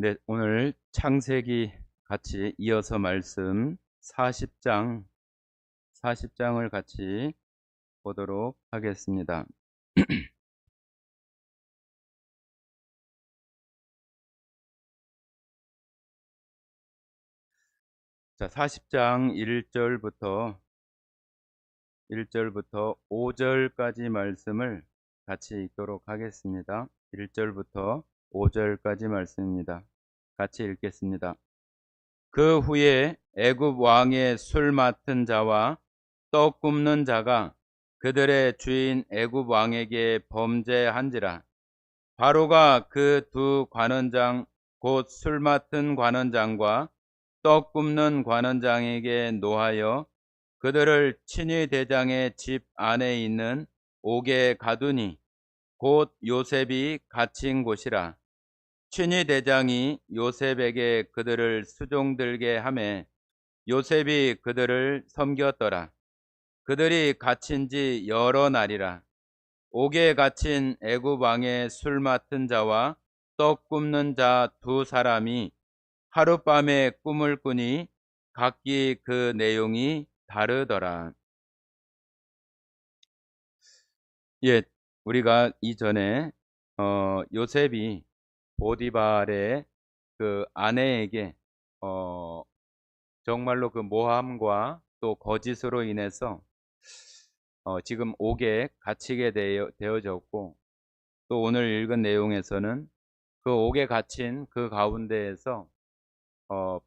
네, 오늘 창세기 같이 이어서 말씀 40장을 같이 보도록 하겠습니다. 자, 40장 1절부터 5절까지 말씀을 같이 읽도록 하겠습니다. 1절부터 5절까지 말씀입니다. 같이 읽겠습니다. 그 후에 애굽 왕의 술 맡은 자와 떡 굽는 자가 그들의 주인 애굽 왕에게 범죄한지라. 바로가 그 두 관원장 곧 술 맡은 관원장과 떡 굽는 관원장에게 노하여 그들을 친위 대장의 집 안에 있는 옥에 가두니 곧 요셉이 갇힌 곳이라. 친위 대장이 요셉에게 그들을 수종들게 하매 요셉이 그들을 섬겼더라. 그들이 갇힌 지 여러 날이라. 옥에 갇힌 애굽 왕의 술 맡은 자와 떡 굽는 자 두 사람이 하룻밤에 꿈을 꾸니 각기 그 내용이 다르더라. 예, 우리가 이전에 요셉이 보디발의 그 아내에게 정말로 그 모함과 또 거짓으로 인해서 지금 옥에 갇히게 되어졌고, 또 오늘 읽은 내용에서는 그 옥에 갇힌 그 가운데에서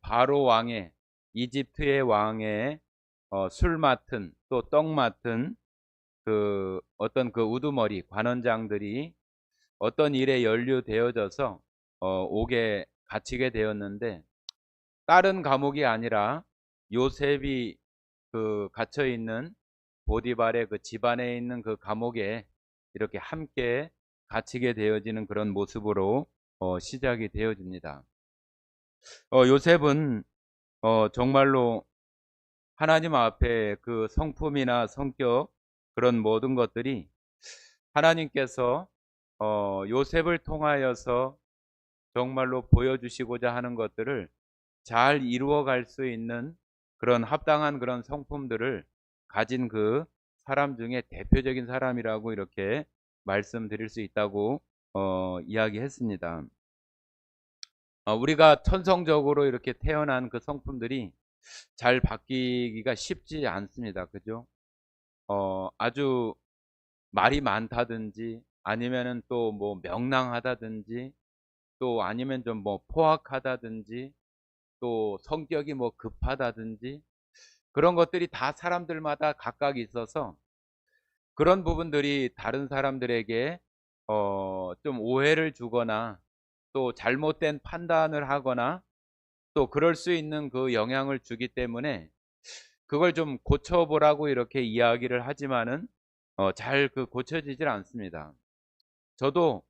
바로 왕의, 이집트의 왕의 술 맡은 또 떡 맡은 그 어떤 그 우두머리 관원장들이 어떤 일에 연루되어져서 옥에 갇히게 되었는데, 다른 감옥이 아니라 요셉이 그 갇혀 있는 보디발의 그 집안에 있는 그 감옥에 이렇게 함께 갇히게 되어지는 그런 모습으로 시작이 되어집니다. 요셉은 정말로 하나님 앞에 그 성품이나 성격, 그런 모든 것들이 하나님께서 요셉을 통하여서 정말로 보여주시고자 하는 것들을 잘 이루어갈 수 있는 그런 합당한 그런 성품들을 가진 그 사람 중에 대표적인 사람이라고 이렇게 말씀드릴 수 있다고 이야기했습니다. 우리가 천성적으로 이렇게 태어난 그 성품들이 잘 바뀌기가 쉽지 않습니다. 그죠? 아주 말이 많다든지 아니면은 또 뭐 명랑하다든지 또 아니면 좀 뭐 포악하다든지 또 성격이 뭐 급하다든지 그런 것들이 다 사람들마다 각각 있어서 그런 부분들이 다른 사람들에게 좀 오해를 주거나 또 잘못된 판단을 하거나 또 그럴 수 있는 그 영향을 주기 때문에 그걸 좀 고쳐보라고 이렇게 이야기를 하지만은 잘 그 고쳐지질 않습니다. 저도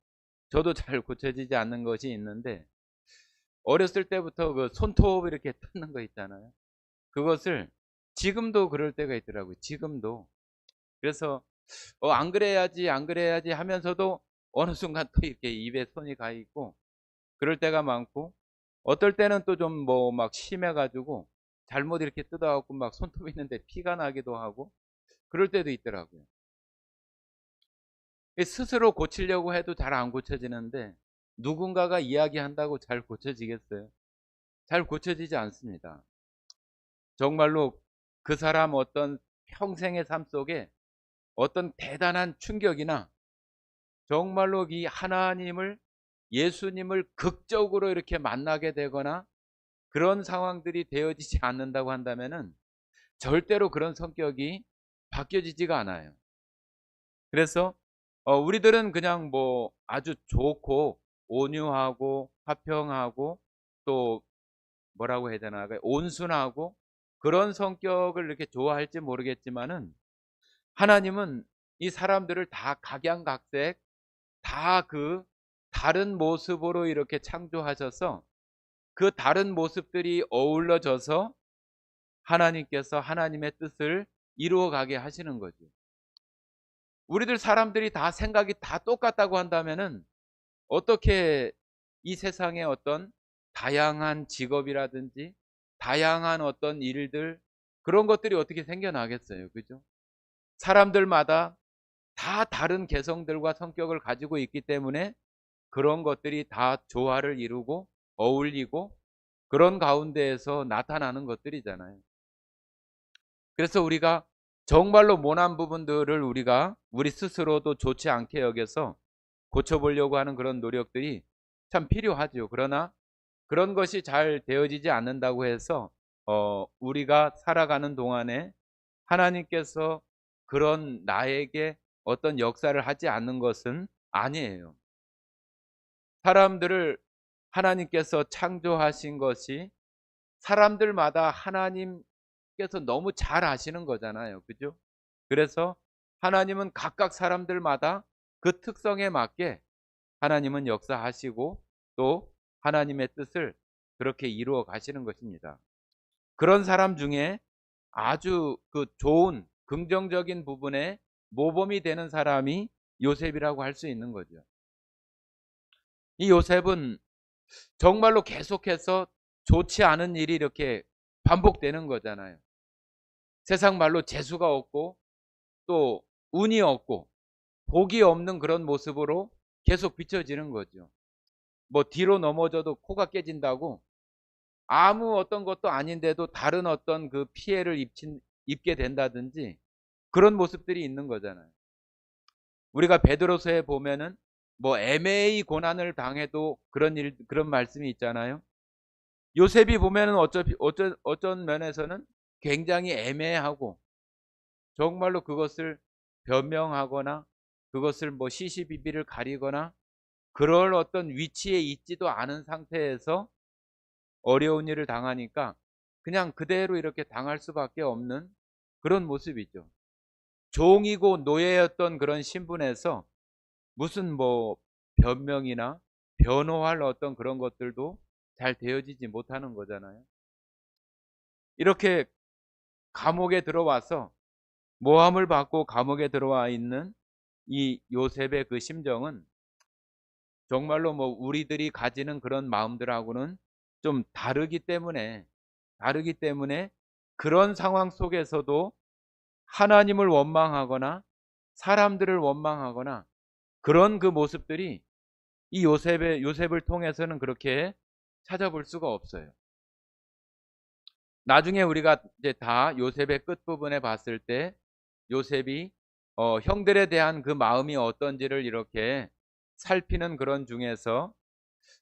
잘 고쳐지지 않는 것이 있는데, 어렸을 때부터 그 손톱 이렇게 뜯는 거 있잖아요. 그것을 지금도 그럴 때가 있더라고요. 지금도. 그래서 안 그래야지 안 그래야지 하면서도 어느 순간 또 이렇게 입에 손이 가 있고 그럴 때가 많고, 어떨 때는 또 좀 뭐 막 심해 가지고 잘못 이렇게 뜯어 갖고 막 손톱 있는데 피가 나기도 하고 그럴 때도 있더라고요. 스스로 고치려고 해도 잘 안 고쳐지는데 누군가가 이야기한다고 잘 고쳐지겠어요? 잘 고쳐지지 않습니다. 정말로 그 사람 어떤 평생의 삶 속에 어떤 대단한 충격이나 정말로 이 하나님을, 예수님을 극적으로 이렇게 만나게 되거나 그런 상황들이 되어지지 않는다고 한다면은 절대로 그런 성격이 바뀌어지지가 않아요. 그래서 우리들은 그냥 뭐 아주 좋고 온유하고 화평하고 또 뭐라고 해야 되나, 온순하고 그런 성격을 이렇게 좋아할지 모르겠지만은 하나님은 이 사람들을 다 각양각색 다 그 다른 모습으로 이렇게 창조하셔서 그 다른 모습들이 어우러져서 하나님께서 하나님의 뜻을 이루어 가게 하시는 거죠. 우리들 사람들이 다 생각이 다 똑같다고 한다면은 어떻게 이 세상에 어떤 다양한 직업이라든지 다양한 어떤 일들, 그런 것들이 어떻게 생겨나겠어요. 그죠? 사람들마다 다 다른 개성들과 성격을 가지고 있기 때문에 그런 것들이 다 조화를 이루고 어울리고 그런 가운데에서 나타나는 것들이잖아요. 그래서 우리가 정말로 모난 부분들을 우리가 우리 스스로도 좋지 않게 여겨서 고쳐보려고 하는 그런 노력들이 참 필요하죠. 그러나 그런 것이 잘 되어지지 않는다고 해서 우리가 살아가는 동안에 하나님께서 그런 나에게 어떤 역사를 하지 않는 것은 아니에요. 사람들을 하나님께서 창조하신 것이 사람들마다 하나님께서 너무 잘 아시는 거잖아요. 그죠? 그래서 하나님은 각각 사람들마다 그 특성에 맞게 하나님은 역사하시고 또 하나님의 뜻을 그렇게 이루어 가시는 것입니다. 그런 사람 중에 아주 그 좋은 긍정적인 부분에 모범이 되는 사람이 요셉이라고 할 수 있는 거죠. 이 요셉은 정말로 계속해서 좋지 않은 일이 이렇게 반복되는 거잖아요. 세상 말로 재수가 없고 또 운이 없고 복이 없는 그런 모습으로 계속 비춰지는 거죠. 뭐 뒤로 넘어져도 코가 깨진다고 아무 어떤 것도 아닌데도 다른 어떤 그 피해를 입게 된다든지 그런 모습들이 있는 거잖아요. 우리가 베드로서에 보면은 뭐 애매히 고난을 당해도 그런 말씀이 있잖아요. 요셉이 보면은 어떤 면에서는 굉장히 애매하고 정말로 그것을 변명하거나 그것을 뭐 시시비비를 가리거나 그럴 어떤 위치에 있지도 않은 상태에서 어려운 일을 당하니까 그냥 그대로 이렇게 당할 수밖에 없는 그런 모습이죠. 종이고 노예였던 그런 신분에서 무슨 뭐 변명이나 변호할 어떤 그런 것들도 잘 되어지지 못하는 거잖아요. 이렇게 감옥에 들어와서 모함을 받고 감옥에 들어와 있는 이 요셉의 그 심정은 정말로 뭐 우리들이 가지는 그런 마음들하고는 좀 다르기 때문에 그런 상황 속에서도 하나님을 원망하거나 사람들을 원망하거나 그런 그 모습들이 이 요셉을 통해서는 그렇게 찾아볼 수가 없어요. 나중에 우리가 이제 다 요셉의 끝부분에 봤을 때 요셉이 형들에 대한 그 마음이 어떤지를 이렇게 살피는 그런 중에서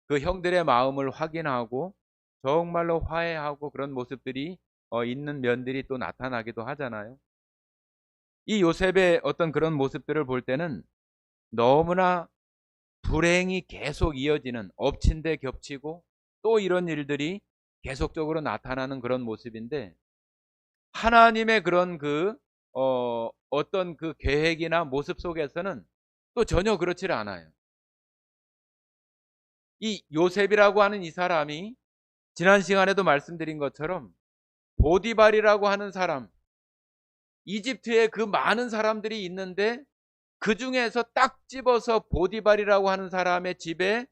그 형들의 마음을 확인하고 정말로 화해하고 그런 모습들이 있는 면들이 또 나타나기도 하잖아요. 이 요셉의 어떤 그런 모습들을 볼 때는 너무나 불행이 계속 이어지는, 엎친 데 겹치고 또 이런 일들이 계속적으로 나타나는 그런 모습인데 하나님의 그런 어떤 그 계획이나 모습 속에서는 또 전혀 그렇지를 않아요. 이 요셉이라고 하는 이 사람이 지난 시간에도 말씀드린 것처럼 보디발이라고 하는 사람, 이집트에 그 많은 사람들이 있는데 그 중에서 딱 집어서 보디발이라고 하는 사람의 집에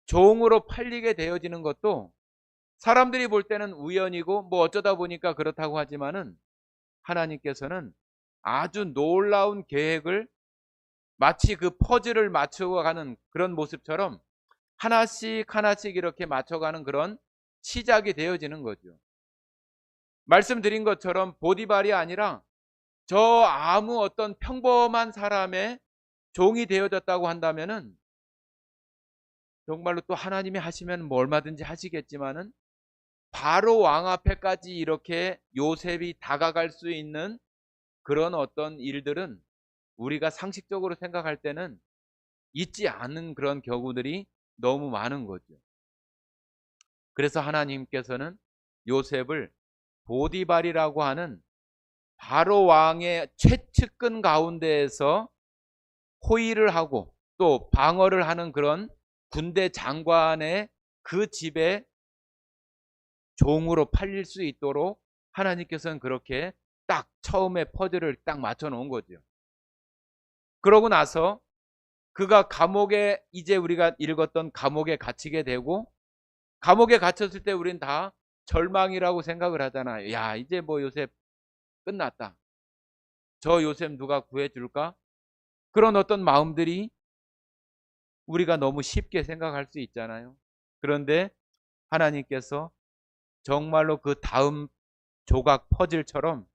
종으로 팔리게 되어지는 것도 사람들이 볼 때는 우연이고 뭐 어쩌다 보니까 그렇다고 하지만은 하나님께서는 아주 놀라운 계획을 마치 그 퍼즐을 맞춰가는 그런 모습처럼 하나씩 하나씩 이렇게 맞춰가는 그런 시작이 되어지는 거죠. 말씀드린 것처럼 보디발이 아니라 저 아무 어떤 평범한 사람의 종이 되어졌다고 한다면은 정말로 또 하나님이 하시면 뭐 얼마든지 하시겠지만은 바로 왕 앞에까지 이렇게 요셉이 다가갈 수 있는 그런 어떤 일들은 우리가 상식적으로 생각할 때는 있지 않은 그런 경우들이 너무 많은 거죠. 그래서 하나님께서는 요셉을 보디발이라고 하는 바로 왕의 최측근 가운데에서 호위를 하고 또 방어를 하는 그런 군대 장관의 그 집에 종으로 팔릴 수 있도록 하나님께서는 그렇게 딱 처음에 퍼즐을 딱 맞춰 놓은 거죠. 그러고 나서 그가 감옥에 이제 우리가 읽었던 감옥에 갇히게 되고 감옥에 갇혔을 때 우린 다 절망이라고 생각을 하잖아요. 야, 이제 뭐 요셉 끝났다. 저 요셉 누가 구해줄까? 그런 어떤 마음들이 우리가 너무 쉽게 생각할 수 있잖아요. 그런데 하나님께서 정말로 그 다음 조각 퍼즐처럼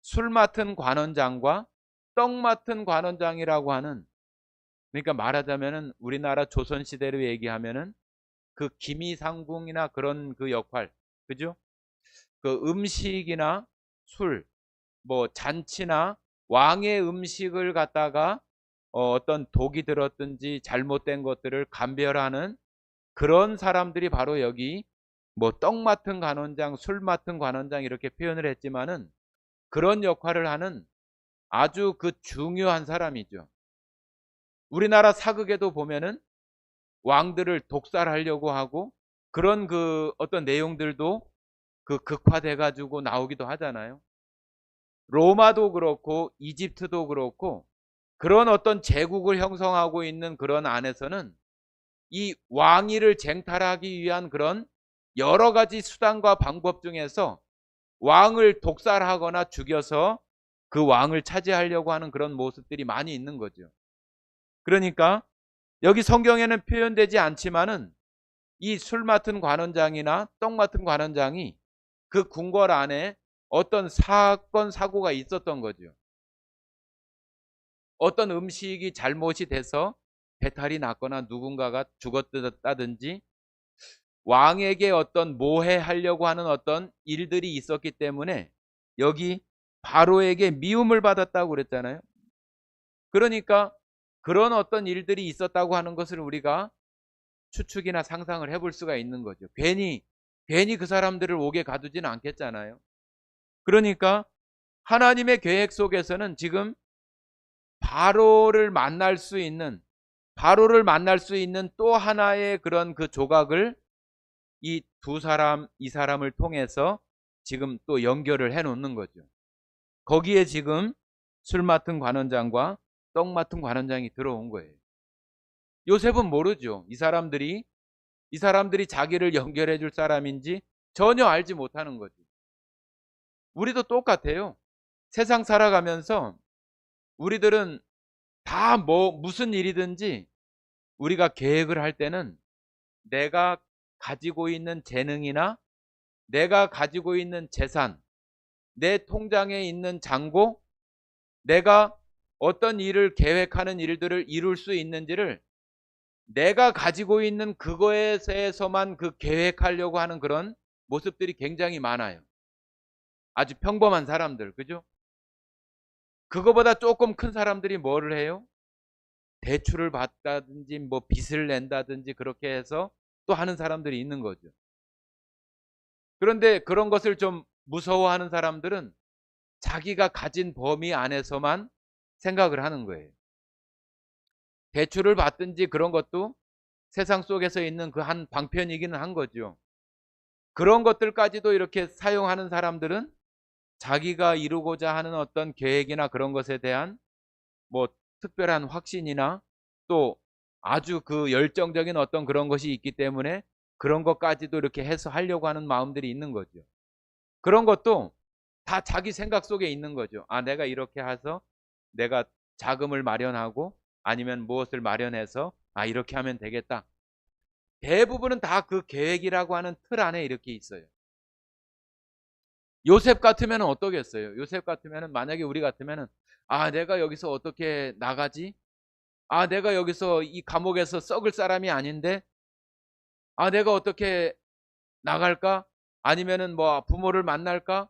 술 맡은 관원장과 떡 맡은 관원장이라고 하는, 그러니까 말하자면은 우리나라 조선시대로 얘기하면은 그 기미상궁이나 그런 그 역할, 그죠? 그 음식이나 술, 뭐 잔치나 왕의 음식을 갖다가 어떤 독이 들었든지 잘못된 것들을 감별하는 그런 사람들이 바로 여기 뭐 떡 맡은 관원장, 술 맡은 관원장 이렇게 표현을 했지만은 그런 역할을 하는 아주 그 중요한 사람이죠. 우리나라 사극에도 보면은 왕들을 독살하려고 하고 그런 그 어떤 내용들도 그 극화돼 가지고 나오기도 하잖아요. 로마도 그렇고 이집트도 그렇고 그런 어떤 제국을 형성하고 있는 그런 안에서는 이 왕위를 쟁탈하기 위한 그런 여러 가지 수단과 방법 중에서 왕을 독살하거나 죽여서 그 왕을 차지하려고 하는 그런 모습들이 많이 있는 거죠. 그러니까 여기 성경에는 표현되지 않지만은 이 술 맡은 관원장이나 떡 맡은 관원장이 그 궁궐 안에 어떤 사건 사고가 있었던 거죠. 어떤 음식이 잘못이 돼서 배탈이 났거나 누군가가 죽었다든지 왕에게 어떤 모해하려고 하는 어떤 일들이 있었기 때문에 여기 바로에게 미움을 받았다고 그랬잖아요. 그러니까 그런 어떤 일들이 있었다고 하는 것을 우리가 추측이나 상상을 해볼 수가 있는 거죠. 괜히 그 사람들을 옥에 가두지는 않겠잖아요. 그러니까 하나님의 계획 속에서는 지금 바로를 만날 수 있는 또 하나의 그런 그 조각을 이 두 사람, 이 사람을 통해서 지금 또 연결을 해 놓는 거죠. 거기에 지금 술 맡은 관원장과 떡 맡은 관원장이 들어온 거예요. 요셉은 모르죠. 이 사람들이 자기를 연결해 줄 사람인지 전혀 알지 못하는 거죠. 우리도 똑같아요. 세상 살아가면서 우리들은 다 뭐 무슨 일이든지 우리가 계획을 할 때는 내가 가지고 있는 재능이나 내가 가지고 있는 재산, 내 통장에 있는 잔고, 내가 어떤 일을 계획하는 일들을 이룰 수 있는지를 내가 가지고 있는 그거에 대해서만 그 계획하려고 하는 그런 모습들이 굉장히 많아요. 아주 평범한 사람들, 그죠? 그거보다 조금 큰 사람들이 뭐를 해요? 대출을 받다든지 뭐 빚을 낸다든지 그렇게 해서 또 하는 사람들이 있는 거죠. 그런데 그런 것을 좀 무서워하는 사람들은 자기가 가진 범위 안에서만 생각을 하는 거예요. 대출을 받든지 그런 것도 세상 속에서 있는 그 한 방편이기는 한 거죠. 그런 것들까지도 이렇게 사용하는 사람들은 자기가 이루고자 하는 어떤 계획이나 그런 것에 대한 뭐 특별한 확신이나 또 아주 그 열정적인 어떤 그런 것이 있기 때문에 그런 것까지도 이렇게 해서 하려고 하는 마음들이 있는 거죠. 그런 것도 다 자기 생각 속에 있는 거죠. 아, 내가 이렇게 해서 내가 자금을 마련하고 아니면 무엇을 마련해서 아, 이렇게 하면 되겠다. 대부분은 다 그 계획이라고 하는 틀 안에 이렇게 있어요. 요셉 같으면 어떠겠어요? 요셉 같으면 만약에 우리 같으면 아, 내가 여기서 어떻게 나가지? 아, 내가 여기서 이 감옥에서 썩을 사람이 아닌데 아, 내가 어떻게 나갈까? 아니면은 뭐 부모를 만날까?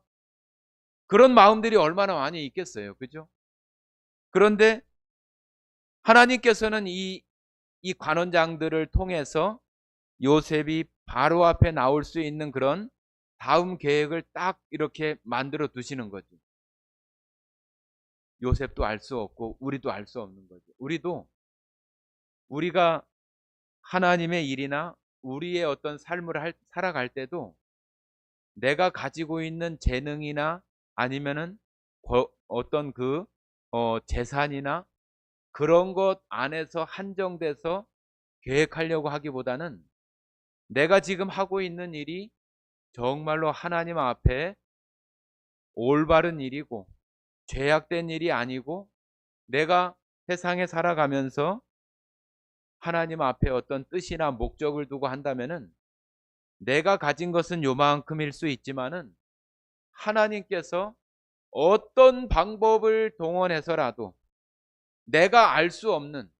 그런 마음들이 얼마나 많이 있겠어요. 그죠? 그런데 하나님께서는 이 관원장들을 통해서 요셉이 바로 앞에 나올 수 있는 그런 다음 계획을 딱 이렇게 만들어 두시는 거죠. 요셉도 알 수 없고 우리도 알 수 없는 거죠. 우리가 하나님의 일이나 우리의 어떤 삶을 살아갈 때도 내가 가지고 있는 재능이나 아니면은 어떤 그 재산이나 그런 것 안에서 한정돼서 계획하려고 하기보다는 내가 지금 하고 있는 일이 정말로 하나님 앞에 올바른 일이고 죄악된 일이 아니고 내가 세상에 살아가면서 하나님 앞에 어떤 뜻이나 목적을 두고 한다면은 내가 가진 것은 요만큼일 수 있지만은 하나님께서 어떤 방법을 동원해서라도 내가 알 수 없는,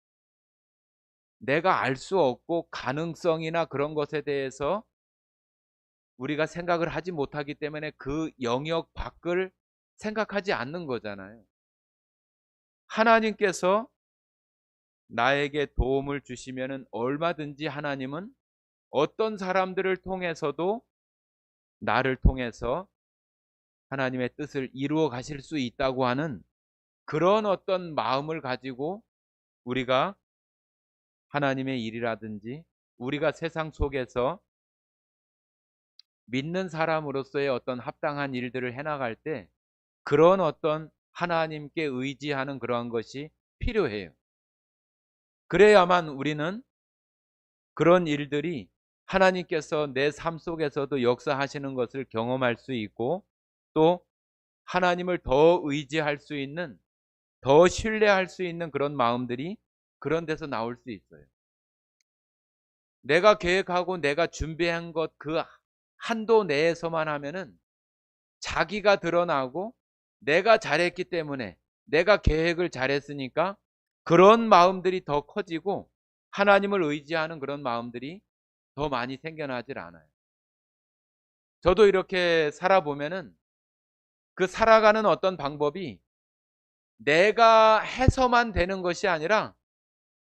내가 알 수 없고 가능성이나 그런 것에 대해서 우리가 생각을 하지 못하기 때문에 그 영역 밖을 생각하지 않는 거잖아요. 하나님께서 나에게 도움을 주시면은 얼마든지 하나님은 어떤 사람들을 통해서도 나를 통해서 하나님의 뜻을 이루어 가실 수 있다고 하는 그런 어떤 마음을 가지고 우리가 하나님의 일이라든지 우리가 세상 속에서 믿는 사람으로서의 어떤 합당한 일들을 해나갈 때 그런 어떤 하나님께 의지하는 그러한 것이 필요해요. 그래야만 우리는 그런 일들이 하나님께서 내 삶 속에서도 역사하시는 것을 경험할 수 있고 또 하나님을 더 의지할 수 있는, 더 신뢰할 수 있는 그런 마음들이 그런 데서 나올 수 있어요. 내가 계획하고 내가 준비한 것 그 한도 내에서만 하면은 자기가 드러나고 내가 잘했기 때문에 내가 계획을 잘했으니까 그런 마음들이 더 커지고 하나님을 의지하는 그런 마음들이 더 많이 생겨나질 않아요. 저도 이렇게 살아보면은 그 살아가는 어떤 방법이 내가 해서만 되는 것이 아니라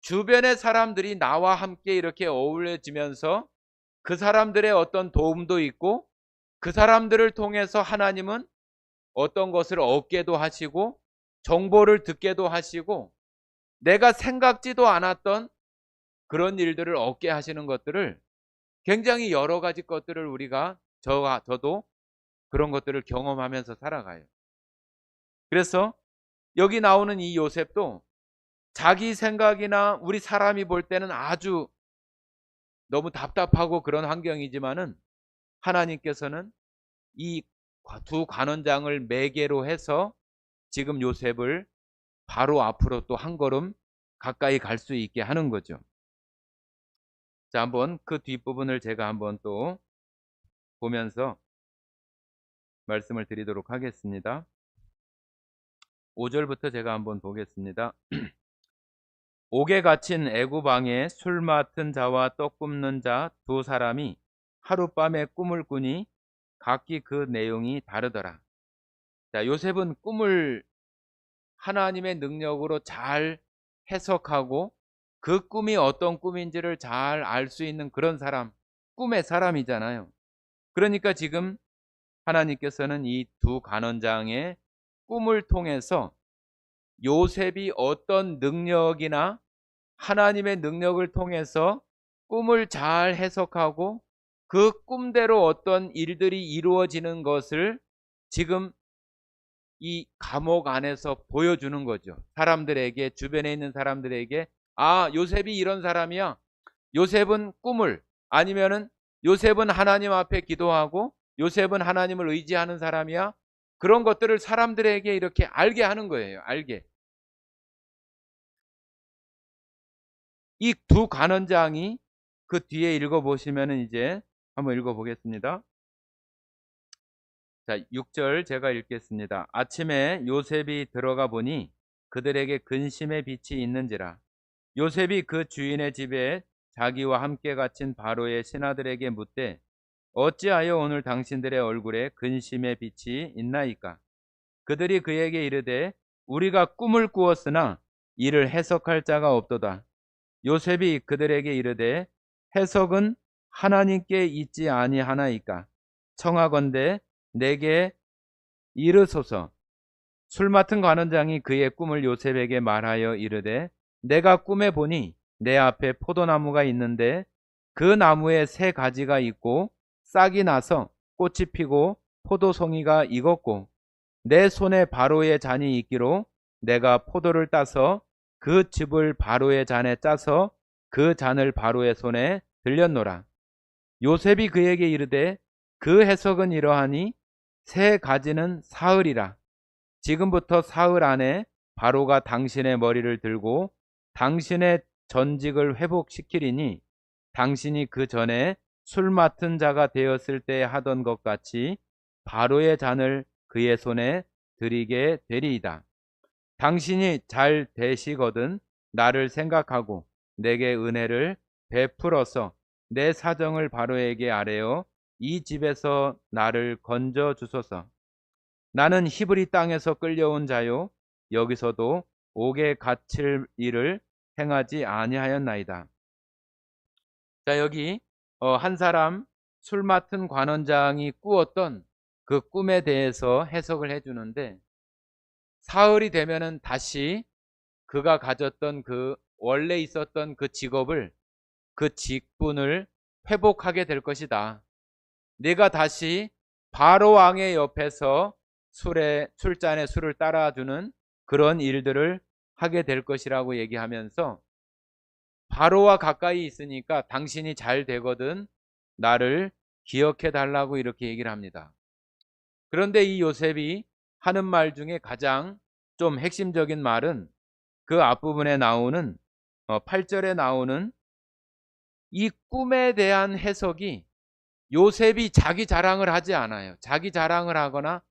주변의 사람들이 나와 함께 이렇게 어울려지면서 그 사람들의 어떤 도움도 있고 그 사람들을 통해서 하나님은 어떤 것을 얻게도 하시고 정보를 듣게도 하시고 내가 생각지도 않았던 그런 일들을 얻게 하시는 것들을 굉장히 여러 가지 것들을 우리가 저도 그런 것들을 경험하면서 살아가요. 그래서 여기 나오는 이 요셉도 자기 생각이나 우리 사람이 볼 때는 아주 너무 답답하고 그런 환경이지만은 하나님께서는 이 두 관원장을 매개로 해서 지금 요셉을 바로 앞으로 또 한 걸음 가까이 갈 수 있게 하는 거죠. 자, 한번 그 뒷부분을 제가 한번 또 보면서 말씀을 드리도록 하겠습니다. 5절부터 제가 한번 보겠습니다. 옥에 갇힌 애굽 왕의 술 맡은 자와 떡 굽는 자 두 사람이 하룻밤에 꿈을 꾸니 각기 그 내용이 다르더라. 자, 요셉은 꿈을 하나님의 능력으로 잘 해석하고 그 꿈이 어떤 꿈인지를 잘 알 수 있는 그런 사람, 꿈의 사람이잖아요. 그러니까 지금 하나님께서는 이 두 간원장의 꿈을 통해서 요셉이 어떤 능력이나 하나님의 능력을 통해서 꿈을 잘 해석하고 그 꿈대로 어떤 일들이 이루어지는 것을 지금 이 감옥 안에서 보여주는 거죠. 사람들에게, 주변에 있는 사람들에게, 아, 요셉이 이런 사람이야. 요셉은 꿈을, 아니면은 요셉은 하나님 앞에 기도하고 요셉은 하나님을 의지하는 사람이야. 그런 것들을 사람들에게 이렇게 알게 하는 거예요. 알게. 이 두 간원장이 그 뒤에 읽어보시면은 이제 한번 읽어보겠습니다. 자, 6절 제가 읽겠습니다. 아침에 요셉이 들어가 보니 그들에게 근심의 빛이 있는지라. 요셉이 그 주인의 집에 자기와 함께 갇힌 바로의 신하들에게 묻되 어찌하여 오늘 당신들의 얼굴에 근심의 빛이 있나이까? 그들이 그에게 이르되 우리가 꿈을 꾸었으나 이를 해석할 자가 없도다. 요셉이 그들에게 이르되 해석은 하나님께 있지 아니하나이까? 청하건대 내게 이르소서. 술 맡은 관원장이 그의 꿈을 요셉에게 말하여 이르되 내가 꿈에 보니 내 앞에 포도나무가 있는데 그 나무에 세 가지가 있고 싹이 나서 꽃이 피고 포도송이가 익었고 내 손에 바로의 잔이 있기로 내가 포도를 따서 그 즙을 바로의 잔에 짜서 그 잔을 바로의 손에 들렸노라. 요셉이 그에게 이르되 그 해석은 이러하니 세 가지는 사흘이라. 지금부터 사흘 안에 바로가 당신의 머리를 들고 당신의 전직을 회복시키리니 당신이 그 전에 술 맡은 자가 되었을 때 하던 것 같이 바로의 잔을 그의 손에 드리게 되리이다. 당신이 잘 되시거든 나를 생각하고 내게 은혜를 베풀어서 내 사정을 바로에게 아뢰어 이 집에서 나를 건져 주소서. 나는 히브리 땅에서 끌려온 자요 여기서도 옥에 갇힐 일을 행하지 아니하였나이다. 자, 여기 한 사람 술 맡은 관원장이 꾸었던 그 꿈에 대해서 해석을 해주는데, 사흘이 되면은 다시 그가 가졌던 그 원래 있었던 그 직업을, 그 직분을 회복하게 될 것이다. 네가 다시 바로 왕의 옆에서 술잔에 술을 따라주는 그런 일들을 하게 될 것이라고 얘기하면서, 바로와 가까이 있으니까 당신이 잘 되거든 나를 기억해 달라고 이렇게 얘기를 합니다. 그런데 이 요셉이 하는 말 중에 가장 좀 핵심적인 말은 그 앞부분에 나오는 8절에 나오는 이 꿈에 대한 해석이, 요셉이 자기 자랑을 하지 않아요. 자기 자랑을 하거나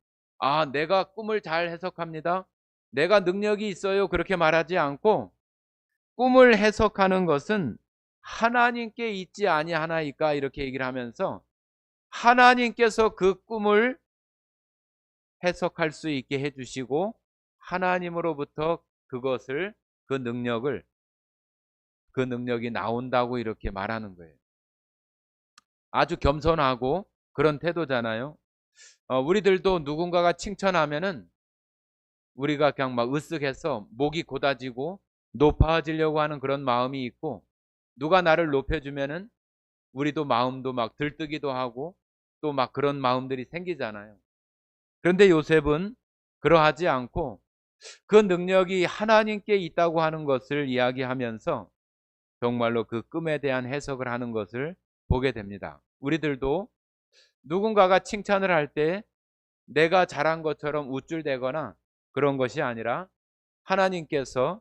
내가 꿈을 잘 해석합니다, 내가 능력이 있어요, 그렇게 말하지 않고 꿈을 해석하는 것은 하나님께 있지 아니하나이까 이렇게 얘기를 하면서 하나님께서 그 꿈을 해석할 수 있게 해주시고 하나님으로부터 그것을, 그 능력이 나온다고 이렇게 말하는 거예요. 아주 겸손하고 그런 태도잖아요. 우리들도 누군가가 칭찬하면은 우리가 그냥 막 으쓱해서 목이 고다지고 높아지려고 하는 그런 마음이 있고, 누가 나를 높여주면은 우리도 마음도 막 들뜨기도 하고 또 막 그런 마음들이 생기잖아요. 그런데 요셉은 그러하지 않고 그 능력이 하나님께 있다고 하는 것을 이야기하면서 정말로 그 꿈에 대한 해석을 하는 것을 보게 됩니다. 우리들도 누군가가 칭찬을 할 때 내가 잘한 것처럼 우쭐대거나 그런 것이 아니라 하나님께서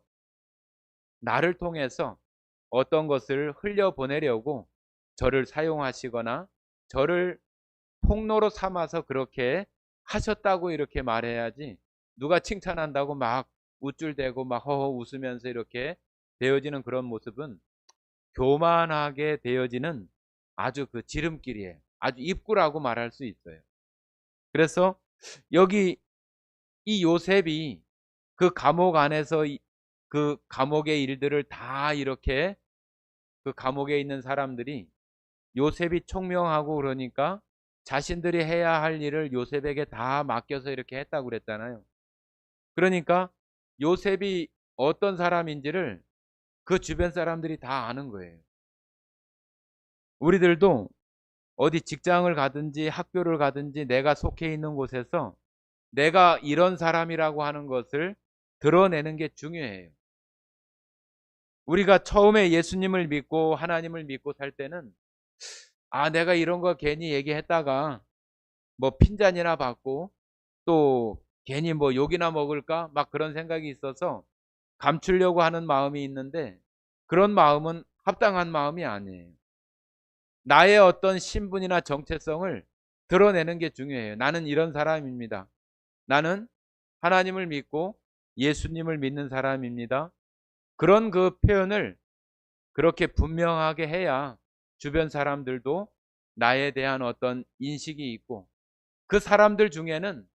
나를 통해서 어떤 것을 흘려보내려고 저를 사용하시거나 저를 통로로 삼아서 그렇게 하셨다고 이렇게 말해야지, 누가 칭찬한다고 막 우쭐대고 막 허허 웃으면서 이렇게 되어지는 그런 모습은 교만하게 되어지는 아주 그 지름길이에요. 아주 입구라고 말할 수 있어요. 그래서 여기 이 요셉이 그 감옥 안에서 그 감옥의 일들을 다 이렇게, 그 감옥에 있는 사람들이 요셉이 총명하고 그러니까 자신들이 해야 할 일을 요셉에게 다 맡겨서 이렇게 했다고 그랬잖아요. 그러니까 요셉이 어떤 사람인지를 그 주변 사람들이 다 아는 거예요. 우리들도 어디 직장을 가든지 학교를 가든지 내가 속해 있는 곳에서 내가 이런 사람이라고 하는 것을 드러내는 게 중요해요. 우리가 처음에 예수님을 믿고 하나님을 믿고 살 때는 내가 이런 거 괜히 얘기했다가 뭐 핀잔이나 받고 또 괜히 뭐 욕이나 먹을까 막 그런 생각이 있어서 감추려고 하는 마음이 있는데, 그런 마음은 합당한 마음이 아니에요. 나의 어떤 신분이나 정체성을 드러내는 게 중요해요. 나는 이런 사람입니다. 나는 하나님을 믿고 예수님을 믿는 사람입니다. 그런 그 표현을 그렇게 분명하게 해야 주변 사람들도 나에 대한 어떤 인식이 있고, 그 사람들 중에는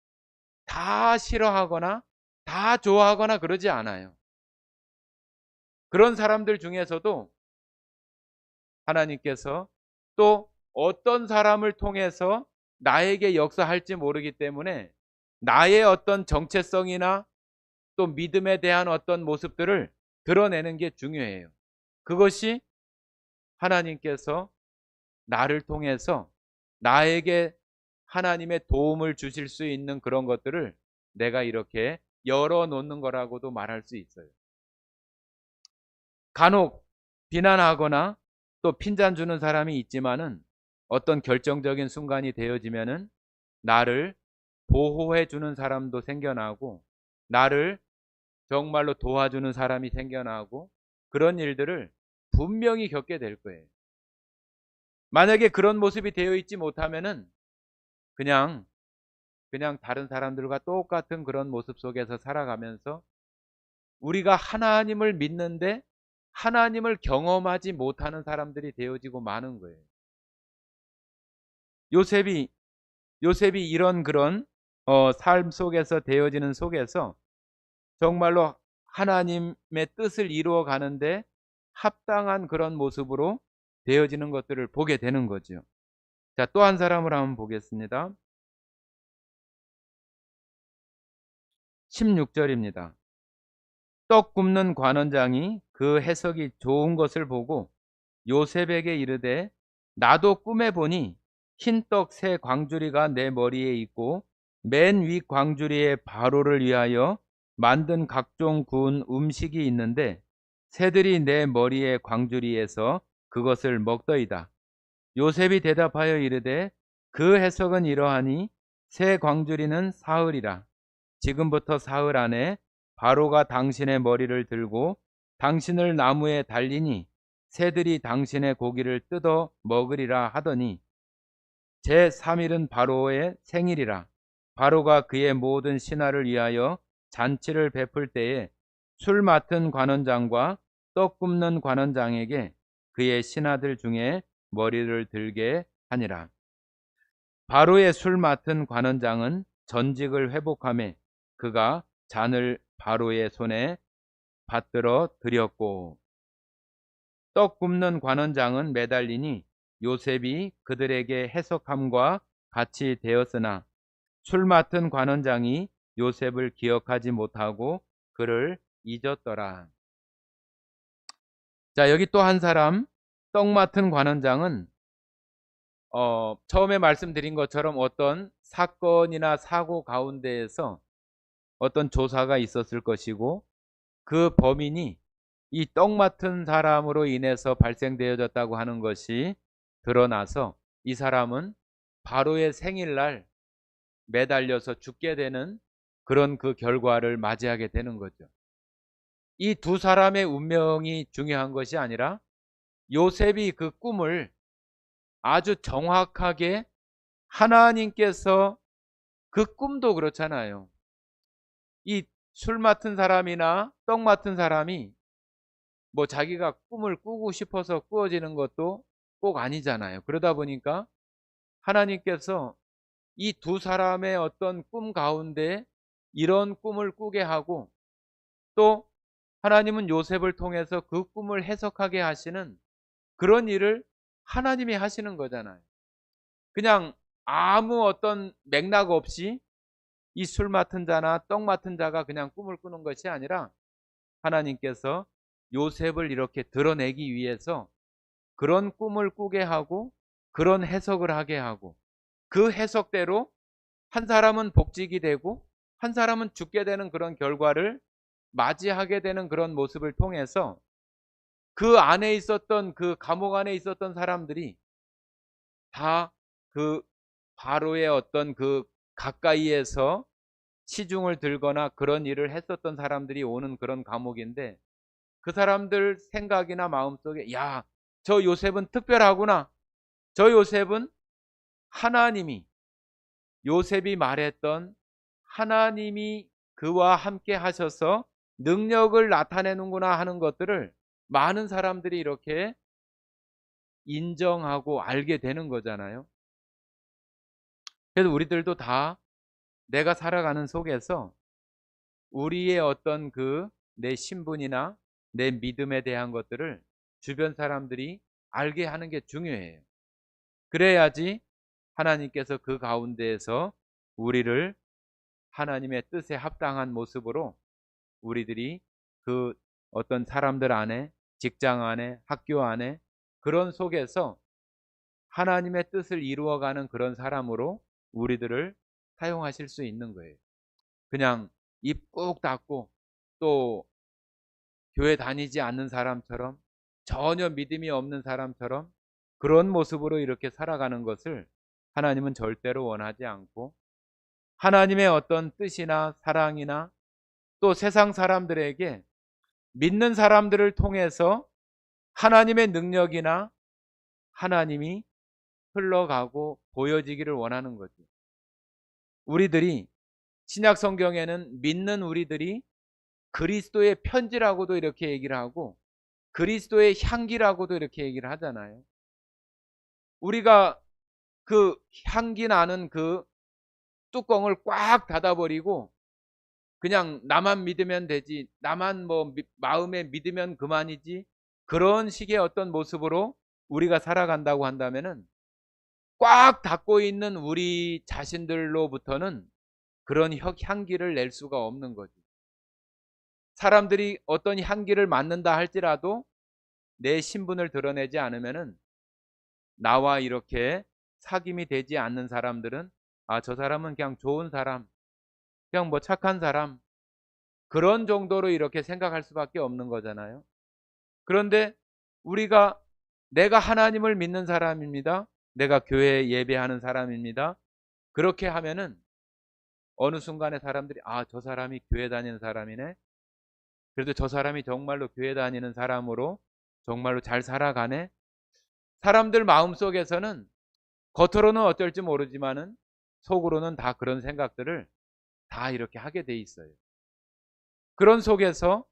다 싫어하거나 다 좋아하거나 그러지 않아요. 그런 사람들 중에서도 하나님께서 또 어떤 사람을 통해서 나에게 역사할지 모르기 때문에 나의 어떤 정체성이나 또 믿음에 대한 어떤 모습들을 드러내는 게 중요해요. 그것이 하나님께서 나를 통해서 나에게 하나님의 도움을 주실 수 있는 그런 것들을 내가 이렇게 열어놓는 거라고도 말할 수 있어요. 간혹 비난하거나 또 핀잔 주는 사람이 있지만은 어떤 결정적인 순간이 되어지면은 나를 보호해 주는 사람도 생겨나고 나를 정말로 도와주는 사람이 생겨나고 그런 일들을 분명히 겪게 될 거예요. 만약에 그런 모습이 되어 있지 못하면은 그냥 다른 사람들과 똑같은 그런 모습 속에서 살아가면서 우리가 하나님을 믿는데 하나님을 경험하지 못하는 사람들이 되어지고 마는 거예요. 요셉이 이런 그런 삶 속에서 되어지는 속에서 정말로 하나님의 뜻을 이루어 가는데 합당한 그런 모습으로 되어지는 것들을 보게 되는 거죠. 자, 또 한 사람을 한번 보겠습니다. 16절입니다. 떡 굽는 관원장이 그 해석이 좋은 것을 보고 요셉에게 이르되 나도 꿈에 보니 흰떡 세 광주리가 내 머리에 있고 맨 위 광주리에 바로를 위하여 만든 각종 구운 음식이 있는데 새들이 내 머리에 광주리에서 그것을 먹더이다. 요셉이 대답하여 이르되 그 해석은 이러하니 새 광주리는 사흘이라. 지금부터 사흘 안에 바로가 당신의 머리를 들고 당신을 나무에 달리니 새들이 당신의 고기를 뜯어 먹으리라 하더니 제3일은 바로의 생일이라. 바로가 그의 모든 신하를 위하여 잔치를 베풀 때에 술 맡은 관원장과 떡 굽는 관원장에게 그의 신하들 중에 머리를 들게 하니라. 바로의 술 맡은 관원장은 전직을 회복하며 그가 잔을 바로의 손에 받들어 드렸고 떡 굽는 관원장은 매달리니 요셉이 그들에게 해석함과 같이 되었으나 술 맡은 관원장이 요셉을 기억하지 못하고 그를 잊었더라. 자, 여기 또 한 사람, 떡 맡은 관원장은 처음에 말씀드린 것처럼 어떤 사건이나 사고 가운데에서 어떤 조사가 있었을 것이고 그 범인이 이 떡 맡은 사람으로 인해서 발생되어졌다고 하는 것이 드러나서 이 사람은 바로의 생일날 매달려서 죽게 되는 그런 그 결과를 맞이하게 되는 거죠. 이 두 사람의 운명이 중요한 것이 아니라 요셉이 그 꿈을 아주 정확하게 하나님께서 그 꿈도 그렇잖아요. 이 술 맡은 사람이나 떡 맡은 사람이 뭐 자기가 꿈을 꾸고 싶어서 꾸어지는 것도 꼭 아니잖아요. 그러다 보니까 하나님께서 이 두 사람의 어떤 꿈 가운데 이런 꿈을 꾸게 하고 또 하나님은 요셉을 통해서 그 꿈을 해석하게 하시는 그런 일을 하나님이 하시는 거잖아요. 그냥 아무 어떤 맥락 없이 이 술 맡은 자나 떡 맡은 자가 그냥 꿈을 꾸는 것이 아니라 하나님께서 요셉을 이렇게 드러내기 위해서 그런 꿈을 꾸게 하고 그런 해석을 하게 하고 그 해석대로 한 사람은 복직이 되고 한 사람은 죽게 되는 그런 결과를 맞이하게 되는 그런 모습을 통해서 그 안에 있었던 그 감옥 안에 있었던 사람들이 다 그 바로의 어떤 그 가까이에서 시중을 들거나 그런 일을 했었던 사람들이 오는 그런 감옥인데 그 사람들 생각이나 마음속에 야, 저 요셉은 특별하구나. 저 요셉은 하나님이 요셉이 말했던 하나님이 그와 함께 하셔서 능력을 나타내는구나 하는 것들을 많은 사람들이 이렇게 인정하고 알게 되는 거잖아요. 그래서 우리들도 다 내가 살아가는 속에서 우리의 어떤 그 내 신분이나 내 믿음에 대한 것들을 주변 사람들이 알게 하는 게 중요해요. 그래야지 하나님께서 그 가운데에서 우리를 하나님의 뜻에 합당한 모습으로 우리들이 그 어떤 사람들 안에, 직장 안에, 학교 안에 그런 속에서 하나님의 뜻을 이루어가는 그런 사람으로 우리들을 사용하실 수 있는 거예요. 그냥 입 꾹 닫고 또 교회 다니지 않는 사람처럼 전혀 믿음이 없는 사람처럼 그런 모습으로 이렇게 살아가는 것을 하나님은 절대로 원하지 않고, 하나님의 어떤 뜻이나 사랑이나 또 세상 사람들에게 믿는 사람들을 통해서 하나님의 능력이나 하나님이 흘러가고 보여지기를 원하는 거죠. 우리들이 신약 성경에는 믿는 우리들이 그리스도의 편지라고도 이렇게 얘기를 하고 그리스도의 향기라고도 이렇게 얘기를 하잖아요. 우리가 그 향기 나는 그 뚜껑을 꽉 닫아버리고 그냥 나만 믿으면 되지, 나만 뭐 마음에 믿으면 그만이지, 그런 식의 어떤 모습으로 우리가 살아간다고 한다면은 꽉 닫고 있는 우리 자신들로부터는 그런 향기를 낼 수가 없는 거지. 사람들이 어떤 향기를 맡는다 할지라도 내 신분을 드러내지 않으면은 나와 이렇게 사귐이 되지 않는 사람들은 아, 저 사람은 그냥 좋은 사람, 그냥 뭐 착한 사람, 그런 정도로 이렇게 생각할 수밖에 없는 거잖아요. 그런데 우리가 내가 하나님을 믿는 사람입니다. 내가 교회에 예배하는 사람입니다. 그렇게 하면은 어느 순간에 사람들이 아, 저 사람이 교회 다니는 사람이네. 그래도 저 사람이 정말로 교회 다니는 사람으로 정말로 잘 살아가네. 사람들 마음속에서는 겉으로는 어쩔지 모르지만은 속으로는 다 그런 생각들을 다 이렇게 하게 돼 있어요. 그런 속에서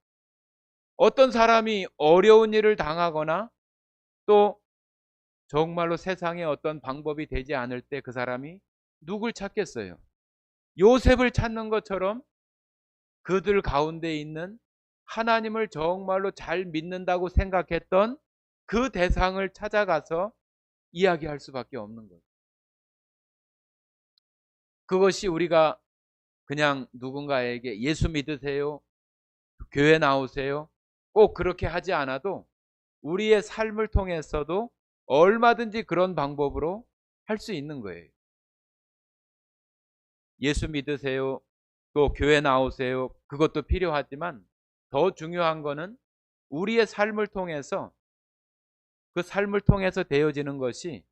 어떤 사람이 어려운 일을 당하거나 또 정말로 세상에 어떤 방법이 되지 않을 때 그 사람이 누굴 찾겠어요? 요셉을 찾는 것처럼 그들 가운데 있는 하나님을 정말로 잘 믿는다고 생각했던 그 대상을 찾아가서 이야기할 수밖에 없는 거예요. 그것이 우리가 그냥 누군가에게 예수 믿으세요, 교회 나오세요, 꼭 그렇게 하지 않아도 우리의 삶을 통해서도 얼마든지 그런 방법으로 할 수 있는 거예요. 예수 믿으세요, 또 교회 나오세요, 그것도 필요하지만 더 중요한 거는 우리의 삶을 통해서 그 삶을 통해서 되어지는 것이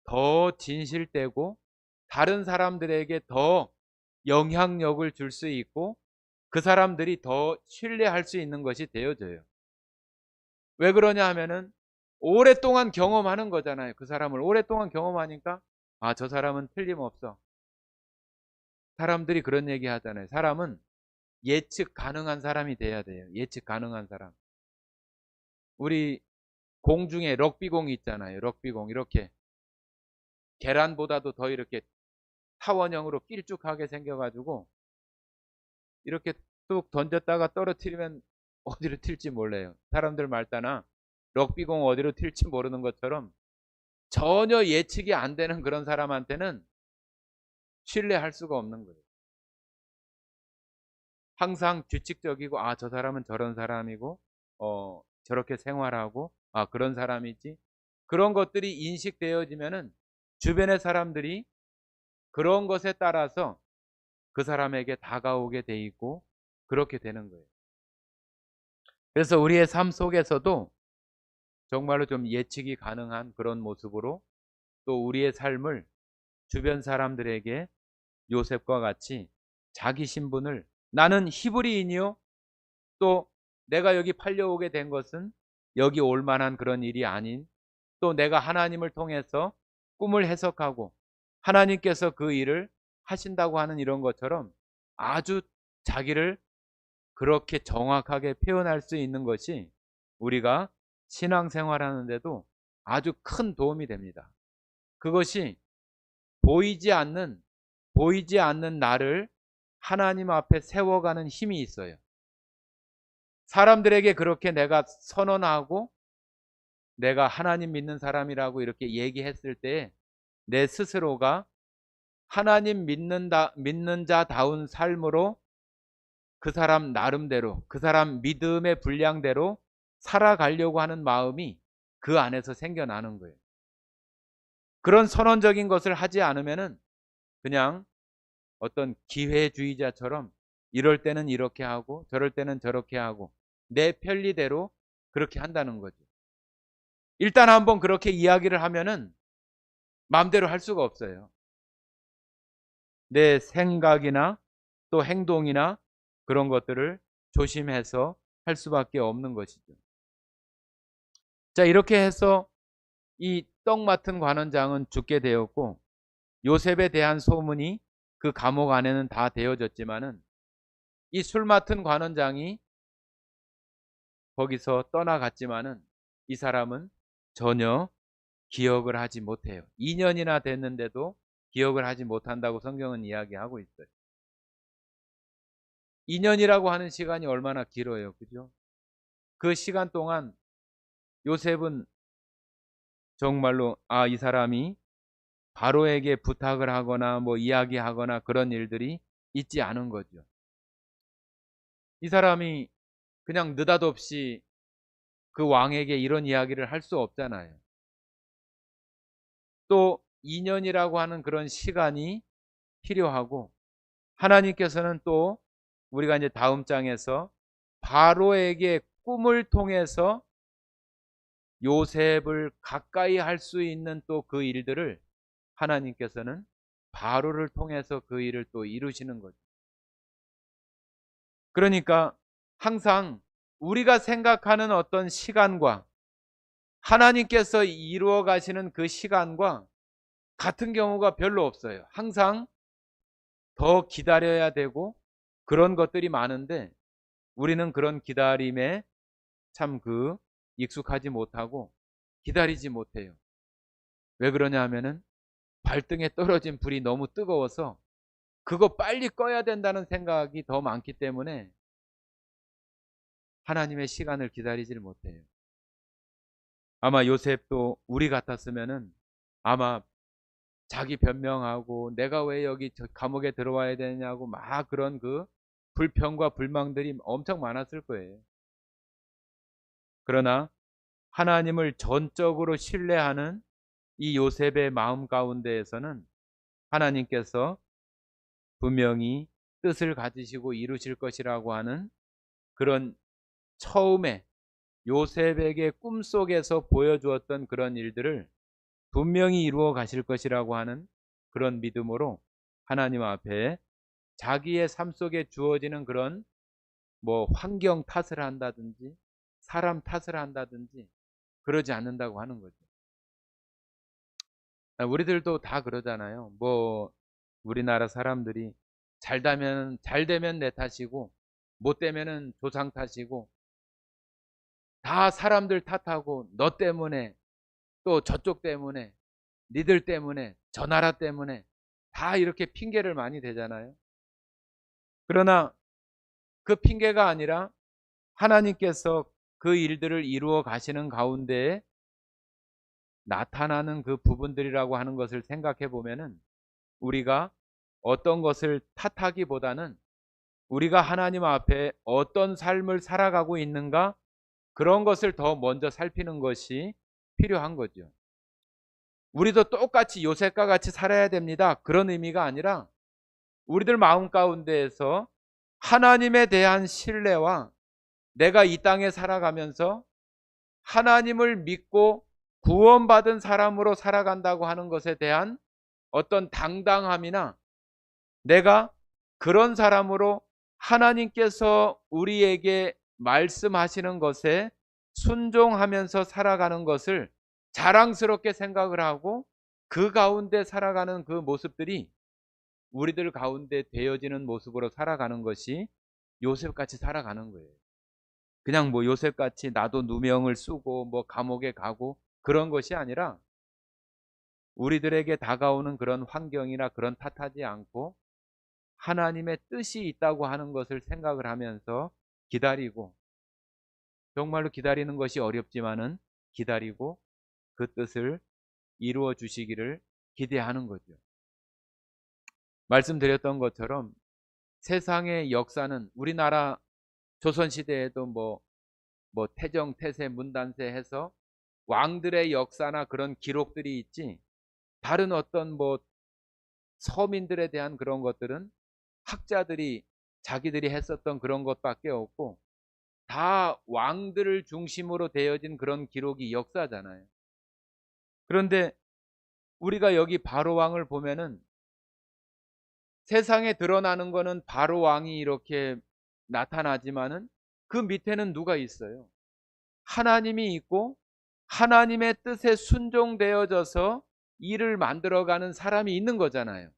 더 진실되고 다른 사람들에게 더 영향력을 줄 수 있고 그 사람들이 더 신뢰할 수 있는 것이 되어져요. 왜 그러냐 하면은 오랫동안 경험하는 거잖아요. 그 사람을 오랫동안 경험하니까 아, 저 사람은 틀림없어. 사람들이 그런 얘기 하잖아요. 사람은 예측 가능한 사람이 돼야 돼요. 예측 가능한 사람. 우리 공중에 럭비공이 있잖아요. 럭비공 이렇게 계란보다도 더 이렇게 타원형으로 길쭉하게 생겨가지고 이렇게 뚝 던졌다가 떨어뜨리면 어디로 튈지 몰라요. 사람들 말따나 럭비공 어디로 튈지 모르는 것처럼 전혀 예측이 안 되는 그런 사람한테는 신뢰할 수가 없는 거예요. 항상 규칙적이고 아, 저 사람은 저런 사람이고 저렇게 생활하고 아, 그런 사람이지, 그런 것들이 인식되어지면은 주변의 사람들이 그런 것에 따라서 그 사람에게 다가오게 돼 있고 그렇게 되는 거예요. 그래서 우리의 삶 속에서도 정말로 좀 예측이 가능한 그런 모습으로 또 우리의 삶을 주변 사람들에게 요셉과 같이 자기 신분을 나는 히브리인이요, 또 내가 여기 팔려오게 된 것은 여기 올 만한 그런 일이 아닌, 또 내가 하나님을 통해서 꿈을 해석하고 하나님께서 그 일을 하신다고 하는 이런 것처럼 아주 자기를 그렇게 정확하게 표현할 수 있는 것이 우리가 신앙생활하는데도 아주 큰 도움이 됩니다. 그것이 보이지 않는 나를 하나님 앞에 세워가는 힘이 있어요. 사람들에게 그렇게 내가 선언하고 내가 하나님 믿는 사람이라고 이렇게 얘기했을 때 내 스스로가 하나님 믿는 자다운 삶으로 그 사람 나름대로 그 사람 믿음의 분량대로 살아가려고 하는 마음이 그 안에서 생겨나는 거예요. 그런 선언적인 것을 하지 않으면은 그냥 어떤 기회주의자처럼 이럴 때는 이렇게 하고 저럴 때는 저렇게 하고 내 편리대로 그렇게 한다는 거죠. 일단 한번 그렇게 이야기를 하면은 마음대로 할 수가 없어요. 내 생각이나 또 행동이나 그런 것들을 조심해서 할 수밖에 없는 것이죠. 자, 이렇게 해서 이 떡 맡은 관원장은 죽게 되었고, 요셉에 대한 소문이 그 감옥 안에는 다 되어졌지만은, 이 술 맡은 관원장이 거기서 떠나갔지만은 이 사람은 전혀 기억을 하지 못해요. 2년이나 됐는데도 기억을 하지 못한다고 성경은 이야기하고 있어요. 2년이라고 하는 시간이 얼마나 길어요. 그죠? 그 시간 동안 요셉은 정말로 이 사람이 바로에게 부탁을 하거나 뭐 이야기하거나 그런 일들이 있지 않은 거죠. 이 사람이 그냥 느닷없이 그 왕에게 이런 이야기를 할 수 없잖아요. 또 2년이라고 하는 그런 시간이 필요하고, 하나님께서는 또 우리가 이제 다음 장에서 바로에게 꿈을 통해서 요셉을 가까이 할 수 있는 또 그 일들을 하나님께서는 바로를 통해서 그 일을 또 이루시는 거죠. 그러니까 항상 우리가 생각하는 어떤 시간과 하나님께서 이루어 가시는 그 시간과 같은 경우가 별로 없어요. 항상 더 기다려야 되고 그런 것들이 많은데, 우리는 그런 기다림에 참 익숙하지 못하고 기다리지 못해요. 왜 그러냐 하면은 발등에 떨어진 불이 너무 뜨거워서 그거 빨리 꺼야 된다는 생각이 더 많기 때문에 하나님의 시간을 기다리질 못해요. 아마 요셉도 우리 같았으면은 아마 자기 변명하고 내가 왜 여기 감옥에 들어와야 되냐고 막 그런 불평과 불망들이 엄청 많았을 거예요. 그러나 하나님을 전적으로 신뢰하는 이 요셉의 마음 가운데에서는 하나님께서 분명히 뜻을 가지시고 이루실 것이라고 하는 그런, 처음에 요셉에게 꿈속에서 보여주었던 그런 일들을 분명히 이루어 가실 것이라고 하는 그런 믿음으로 하나님 앞에 자기의 삶 속에 주어지는 그런 환경 탓을 한다든지 사람 탓을 한다든지 그러지 않는다고 하는 거죠. 우리들도 다 그러잖아요. 우리나라 사람들이 잘 되면 내 탓이고 못 되면은 조상 탓이고, 다 사람들 탓하고 너 때문에 또 저쪽 때문에 니들 때문에 저 나라 때문에 다 이렇게 핑계를 많이 대잖아요. 그러나 그 핑계가 아니라 하나님께서 그 일들을 이루어 가시는 가운데에 나타나는 그 부분들이라고 하는 것을 생각해 보면은, 우리가 어떤 것을 탓하기보다는 우리가 하나님 앞에 어떤 삶을 살아가고 있는가, 그런 것을 더 먼저 살피는 것이 필요한 거죠. 우리도 똑같이 요셉과 같이 살아야 됩니다, 그런 의미가 아니라 우리들 마음 가운데에서 하나님에 대한 신뢰와 내가 이 땅에 살아가면서 하나님을 믿고 구원받은 사람으로 살아간다고 하는 것에 대한 어떤 당당함이나, 내가 그런 사람으로 하나님께서 우리에게 말씀하시는 것에 순종하면서 살아가는 것을 자랑스럽게 생각을 하고 그 가운데 살아가는 그 모습들이 우리들 가운데 되어지는 모습으로 살아가는 것이 요셉같이 살아가는 거예요. 그냥 요셉같이 나도 누명을 쓰고 감옥에 가고 그런 것이 아니라, 우리들에게 다가오는 그런 환경이나 그런 탓하지 않고 하나님의 뜻이 있다고 하는 것을 생각을 하면서 기다리고, 정말로 기다리는 것이 어렵지만은 기다리고 그 뜻을 이루어 주시기를 기대하는 거죠. 말씀드렸던 것처럼 세상의 역사는, 우리나라 조선시대에도 태정, 태세, 문단세 해서 왕들의 역사나 그런 기록들이 있지, 다른 어떤 서민들에 대한 그런 것들은 학자들이 자기들이 했었던 그런 것밖에 없고, 다 왕들을 중심으로 되어진 그런 기록이 역사잖아요. 그런데 우리가 여기 바로 왕을 보면은 세상에 드러나는 거는 바로 왕이 이렇게 나타나지만은 그 밑에는 누가 있어요? 하나님이 있고 하나님의 뜻에 순종되어져서 일을 만들어가는 사람이 있는 거잖아요.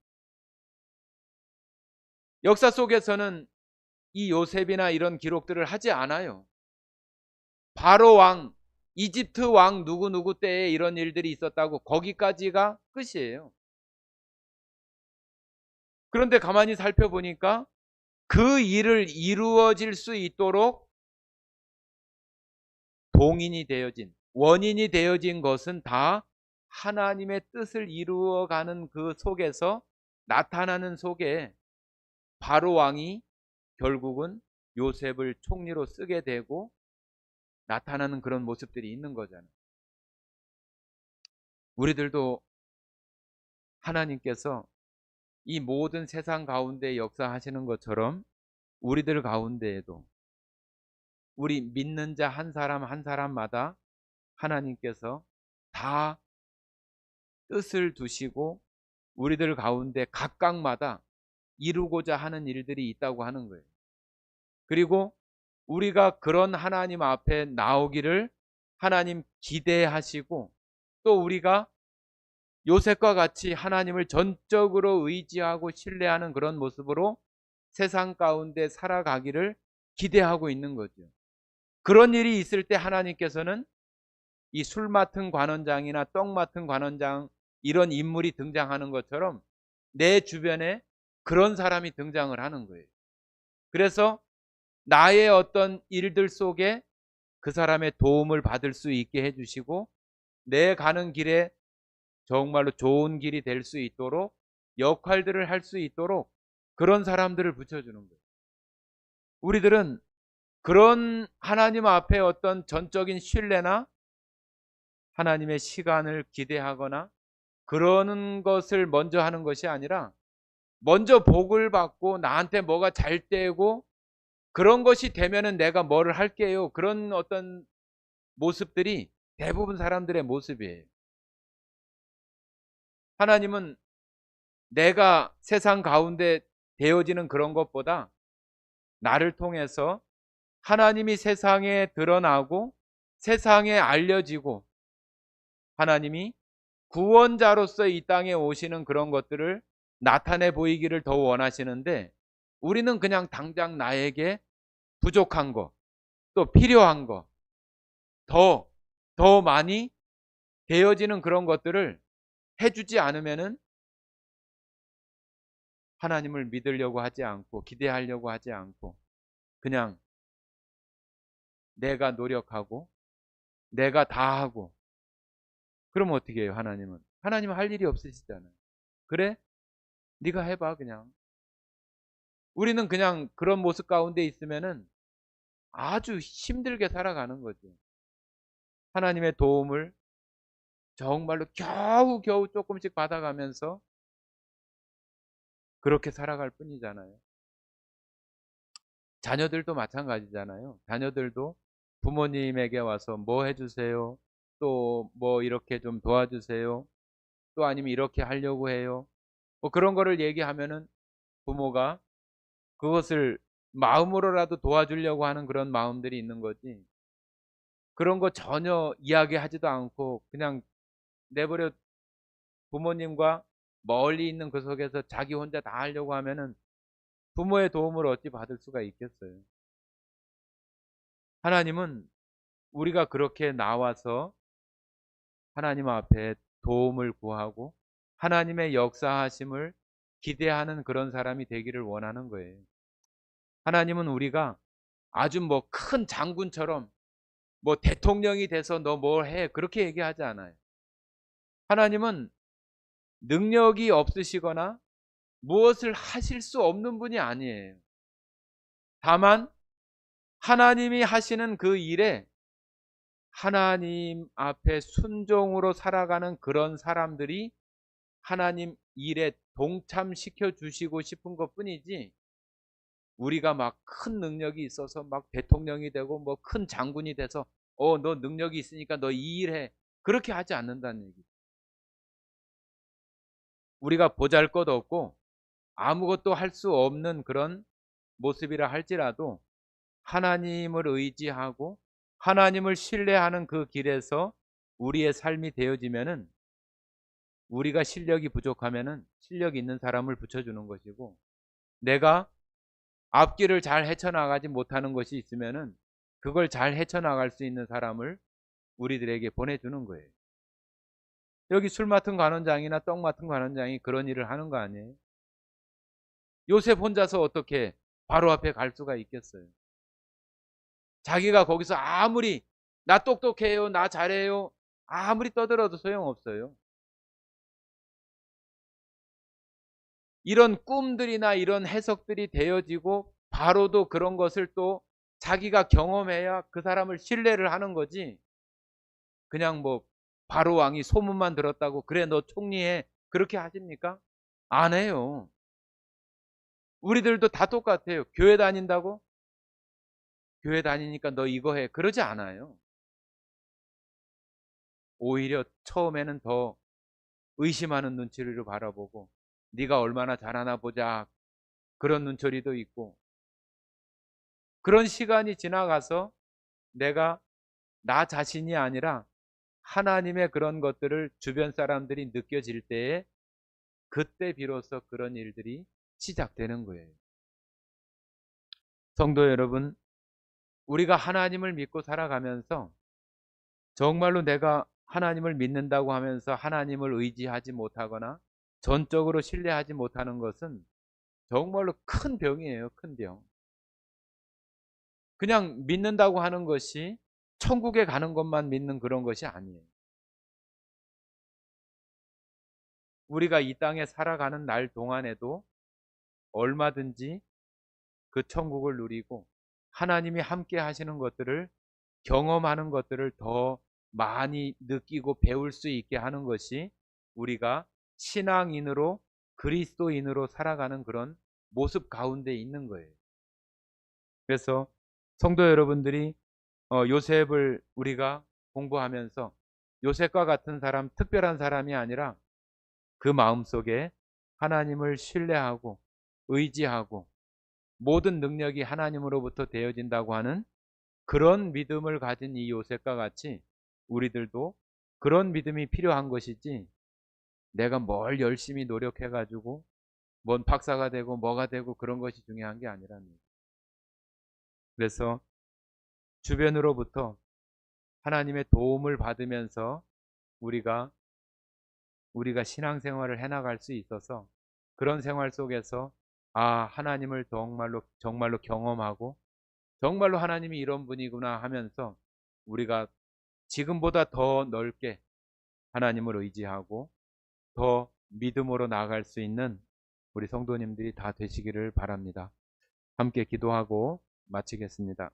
역사 속에서는 이 요셉이나 이런 기록들을 하지 않아요. 바로 왕, 이집트 왕 누구누구 때에 이런 일들이 있었다고 거기까지가 끝이에요. 그런데 가만히 살펴보니까 그 일을 이루어질 수 있도록 동인이 되어진, 원인이 되어진 것은 다 하나님의 뜻을 이루어가는 그 속에서 나타나는 속에 바로 왕이 결국은 요셉을 총리로 쓰게 되고 나타나는 그런 모습들이 있는 거잖아요. 우리들도 하나님께서 이 모든 세상 가운데 역사하시는 것처럼 우리들 가운데에도 우리 믿는 자 한 사람 한 사람마다 하나님께서 다 뜻을 두시고 우리들 가운데 각각마다 이루고자 하는 일들이 있다고 하는 거예요. 그리고 우리가 그런 하나님 앞에 나오기를 하나님 기대하시고 또 우리가 요셉과 같이 하나님을 전적으로 의지하고 신뢰하는 그런 모습으로 세상 가운데 살아가기를 기대하고 있는 거죠. 그런 일이 있을 때 하나님께서는 이 술 맡은 관원장이나 떡 맡은 관원장 이런 인물이 등장하는 것처럼 내 주변에 그런 사람이 등장을 하는 거예요. 그래서 나의 어떤 일들 속에 그 사람의 도움을 받을 수 있게 해주시고 내 가는 길에 정말로 좋은 길이 될 수 있도록 역할들을 할 수 있도록 그런 사람들을 붙여주는 거예요. 우리들은 그런 하나님 앞에 어떤 전적인 신뢰나 하나님의 시간을 기대하거나 그러는 것을 먼저 하는 것이 아니라 먼저 복을 받고 나한테 뭐가 잘 되고 그런 것이 되면은 내가 뭐를 할게요. 그런 어떤 모습들이 대부분 사람들의 모습이에요. 하나님은 내가 세상 가운데 되어지는 그런 것보다 나를 통해서 하나님이 세상에 드러나고 세상에 알려지고 하나님이 구원자로서 이 땅에 오시는 그런 것들을 나타내 보이기를 더 원하시는데 우리는 그냥 당장 나에게 부족한 거, 또 필요한 거, 더 많이 되어지는 그런 것들을 해주지 않으면은 하나님을 믿으려고 하지 않고 기대하려고 하지 않고 그냥 내가 노력하고 내가 다 하고 그러면 어떻게 해요? 하나님은 할 일이 없으시잖아요. 그래? 네가 해봐 그냥. 우리는 그냥 그런 모습 가운데 있으면은 아주 힘들게 살아가는 거죠. 하나님의 도움을 정말로 겨우 조금씩 받아가면서 그렇게 살아갈 뿐이잖아요. 자녀들도 마찬가지잖아요. 자녀들도 부모님에게 와서 뭐 해주세요. 또 뭐 이렇게 좀 도와주세요. 또 아니면 이렇게 하려고 해요. 뭐 그런 거를 얘기하면은 부모가 그것을 마음으로라도 도와주려고 하는 그런 마음들이 있는 거지. 그런 거 전혀 이야기하지도 않고 그냥 내버려 부모님과 멀리 있는 그 속에서 자기 혼자 다 하려고 하면은 부모의 도움을 어찌 받을 수가 있겠어요. 하나님은 우리가 그렇게 나와서 하나님 앞에 도움을 구하고 하나님의 역사하심을 기대하는 그런 사람이 되기를 원하는 거예요. 하나님은 우리가 아주 뭐 큰 장군처럼 뭐 대통령이 돼서 너 뭘 해 그렇게 얘기하지 않아요. 하나님은 능력이 없으시거나 무엇을 하실 수 없는 분이 아니에요. 다만 하나님이 하시는 그 일에 하나님 앞에 순종으로 살아가는 그런 사람들이 하나님 일에 동참시켜 주시고 싶은 것 뿐이지 우리가 막 큰 능력이 있어서 막 대통령이 되고 뭐 큰 장군이 돼서 너 능력이 있으니까 너 이 일해. 그렇게 하지 않는다는 얘기. 우리가 보잘것없고 아무것도 할 수 없는 그런 모습이라 할지라도 하나님을 의지하고 하나님을 신뢰하는 그 길에서 우리의 삶이 되어지면은 우리가 실력이 부족하면은 실력 있는 사람을 붙여주는 것이고 내가 앞길을 잘 헤쳐나가지 못하는 것이 있으면은 그걸 잘 헤쳐나갈 수 있는 사람을 우리들에게 보내주는 거예요. 여기 술 맡은 관원장이나 떡 맡은 관원장이 그런 일을 하는 거 아니에요? 요셉 혼자서 어떻게 바로 앞에 갈 수가 있겠어요? 자기가 거기서 아무리 나 똑똑해요, 나 잘해요, 아무리 떠들어도 소용없어요. 이런 꿈들이나 이런 해석들이 되어지고 바로도 그런 것을 또 자기가 경험해야 그 사람을 신뢰를 하는 거지. 그냥 뭐 바로 왕이 소문만 들었다고 그래 너 총리해 그렇게 하십니까? 안 해요. 우리들도 다 똑같아요. 교회 다닌다고? 교회 다니니까 너 이거 해. 그러지 않아요. 오히려 처음에는 더 의심하는 눈초리로 바라보고 네가 얼마나 잘하나 보자. 그런 눈초리도 있고 그런 시간이 지나가서 내가 나 자신이 아니라 하나님의 그런 것들을 주변 사람들이 느껴질 때에 그때 비로소 그런 일들이 시작되는 거예요. 성도 여러분, 우리가 하나님을 믿고 살아가면서 정말로 내가 하나님을 믿는다고 하면서 하나님을 의지하지 못하거나 전적으로 신뢰하지 못하는 것은 정말로 큰 병이에요. 큰 병. 그냥 믿는다고 하는 것이 천국에 가는 것만 믿는 그런 것이 아니에요. 우리가 이 땅에 살아가는 날 동안에도 얼마든지 그 천국을 누리고 하나님이 함께 하시는 것들을 경험하는 것들을 더 많이 느끼고 배울 수 있게 하는 것이 우리가 신앙인으로 그리스도인으로 살아가는 그런 모습 가운데 있는 거예요. 그래서 성도 여러분들이 요셉을 우리가 공부하면서 요셉과 같은 사람, 특별한 사람이 아니라 그 마음속에 하나님을 신뢰하고 의지하고 모든 능력이 하나님으로부터 되어진다고 하는 그런 믿음을 가진 이 요셉과 같이 우리들도 그런 믿음이 필요한 것이지 내가 뭘 열심히 노력해 가지고 뭔 박사가 되고 뭐가 되고 그런 것이 중요한 게 아니라는 거예요. 그래서 주변으로부터 하나님의 도움을 받으면서 우리가 신앙생활을 해나갈 수 있어서 그런 생활 속에서 하나님을 정말로 경험하고 정말로 하나님이 이런 분이구나 하면서 우리가 지금보다 더 넓게 하나님을 의지하고 더 믿음으로 나아갈 수 있는 우리 성도님들이 다 되시기를 바랍니다. 함께 기도하고 마치겠습니다.